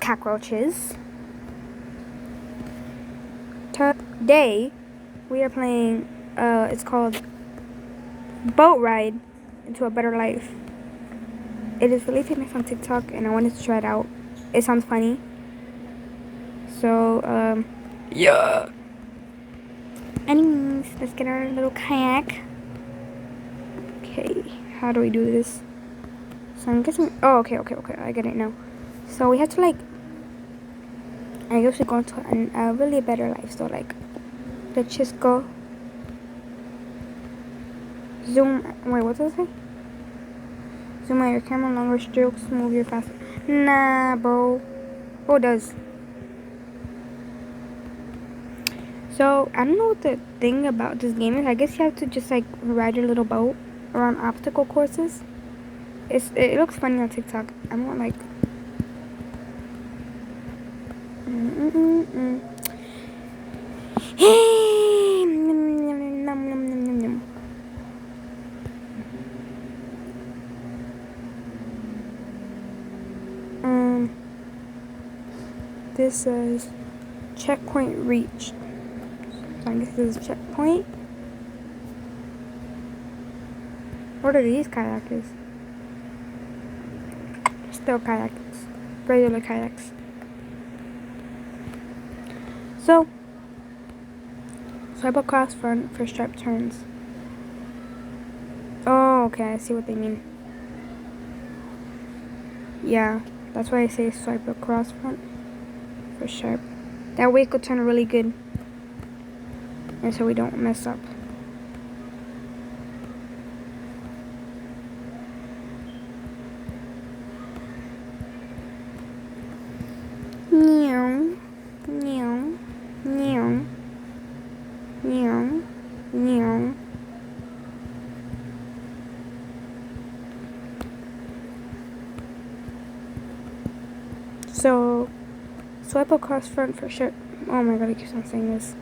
cockroaches. Today, we are playing, it's called Boat Ride into a Better Life. It is really famous on TikTok, and I wanted to try it out. It sounds funny. So, yeah. Anyways, let's get our little kayak. Okay, how do we do this? So I'm guessing, oh, okay, I get it now. So we have to, like, I guess we go into a really better life. So, like, let's just go. Zoom, wait, what does it say? Zoom out your camera, longer strokes, move your faster. Nah, bro. Oh, it does. So, I don't know what the thing about this game is. I guess you have to just, like, ride your little boat around obstacle courses. It looks funny on TikTok. I'm not, like... This says checkpoint reached. So I guess this is checkpoint. What are these kayaks? Still kayaks. Regular kayaks. So, swipe across front for sharp turns. Oh, okay, I see what they mean. Yeah, that's why I say swipe across front for sharp. That way it could turn really good. And so we don't mess up. Meow, meow, meow, meow, meow. So, swipe across front for sure. Oh my god, I keep on saying this.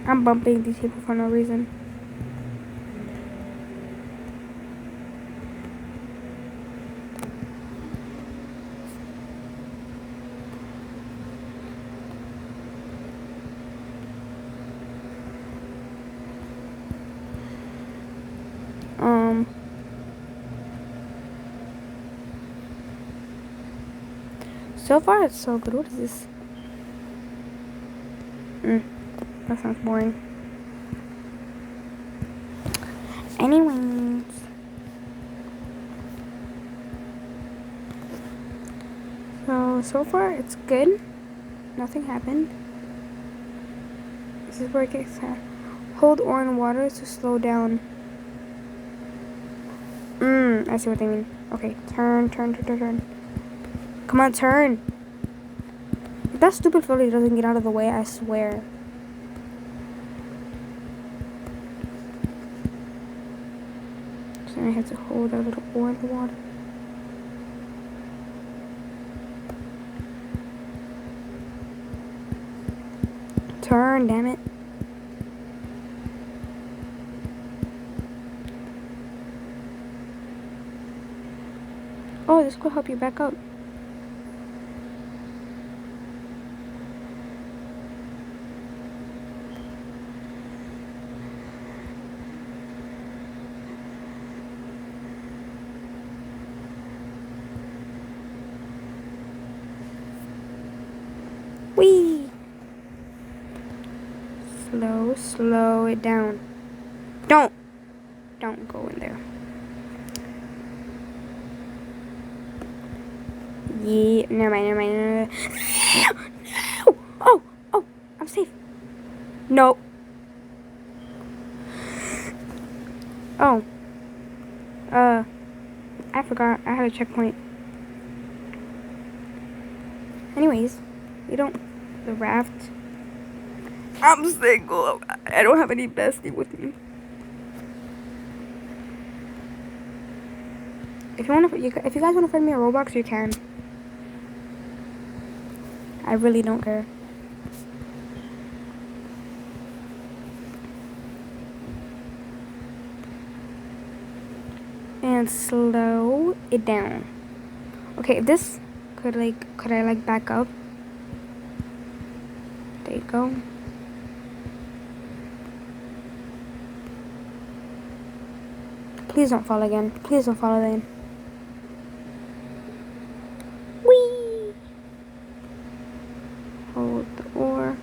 I'm bumping these people for no reason. So far it's so good. What is this? That sounds boring. Anyways. So far it's good. Nothing happened. This is where it gets sad. Hold or in water to slow down. I see what they mean. Okay, turn. Come on, turn. If that stupid filly doesn't get out of the way, I swear. So I have to hold that little oar in the water. Turn, damn it. Oh, this could help you back up. Whee! Slow it down. Don't go in there. Yeah, never mind. No! Oh, I'm safe. No. Oh. I forgot. I had a checkpoint. Anyways, the raft. I'm single. I don't have any bestie with me. If you guys want to find me a Roblox, you can. I really don't care. gonna slow it down. Okay, if this could I like back up? There you go. Please don't fall again. Please don't fall again. Whee! Hold the ore.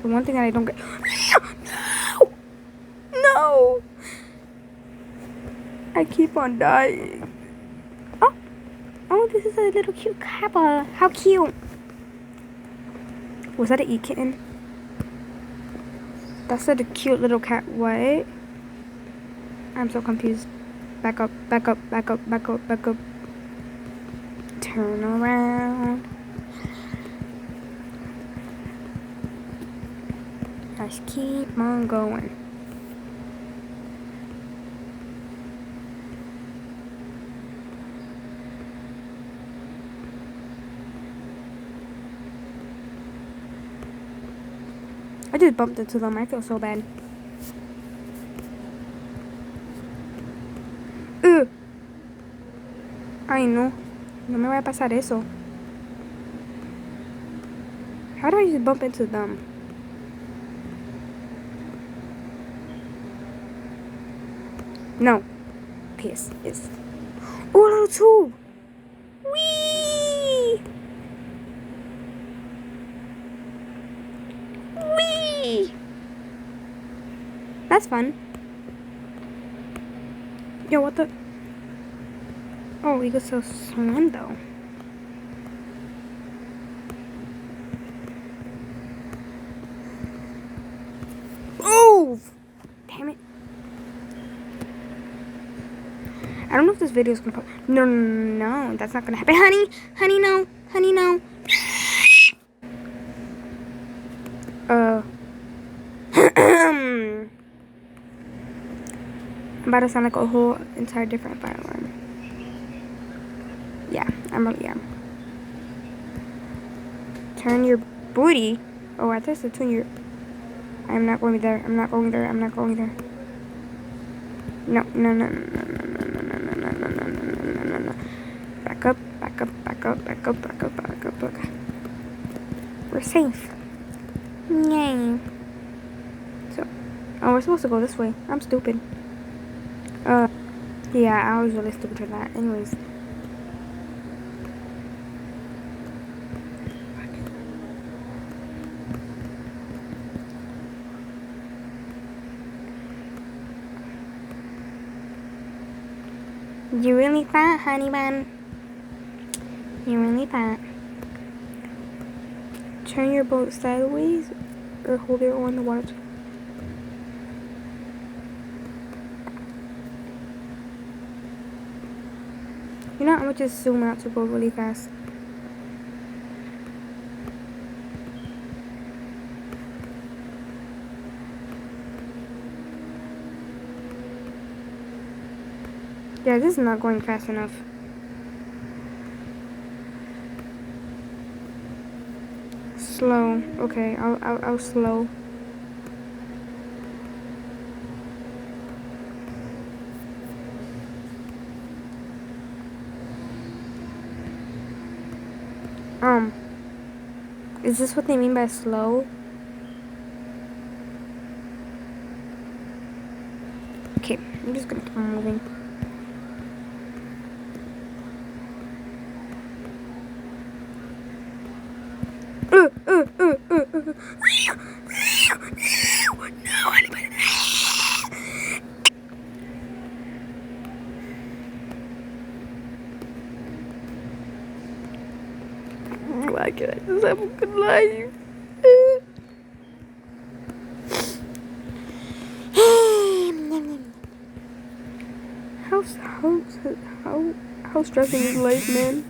The one thing that I don't get. No! No! I keep on dying. Oh! Oh, this is a little cute kappa. How cute! Was that an e-kitten? That's a cute little cat. What? I'm so confused. Back up, back up, back up, back up, back up. Turn around. Just keep on going. I just bumped into them. I feel so bad. Ay, no. No me vaya a pasar eso. How do I just bump into them? No. Yes, yes. Oh, little tube. Whee! Whee! That's fun. Yo, what the? Oh, we could still swim though. Oh! Damn it. I don't know if this video is gonna pop. No, no, no, no, that's not gonna happen. Honey, honey, no. Honey, no. I'm about to sound like a whole entire different fire alarm. Yeah, I'm really am. Turn your booty. Oh, I thought I said turn your. I'm not going there. I'm not going there. I'm not going there. No, no, no, no, no, no, no, no, no, no, no, no, no, no, no, no. Back up, back up, back up, back up, back up, back up, back up. We're safe. Yay. So, oh, we're supposed to go this way. I'm stupid. Yeah, I was really stupid for that. Anyways. You really fat, honey bun. You really fat. Turn your boat sideways or hold it on the water. You know, I'm gonna just zoom out to go really fast. Yeah, this is not going fast enough. Slow. Okay, I'll slow. Is this what they mean by slow? Okay, I'm just gonna keep on moving. No, anybody. Why can't I just have a good life? How stressing is life, man?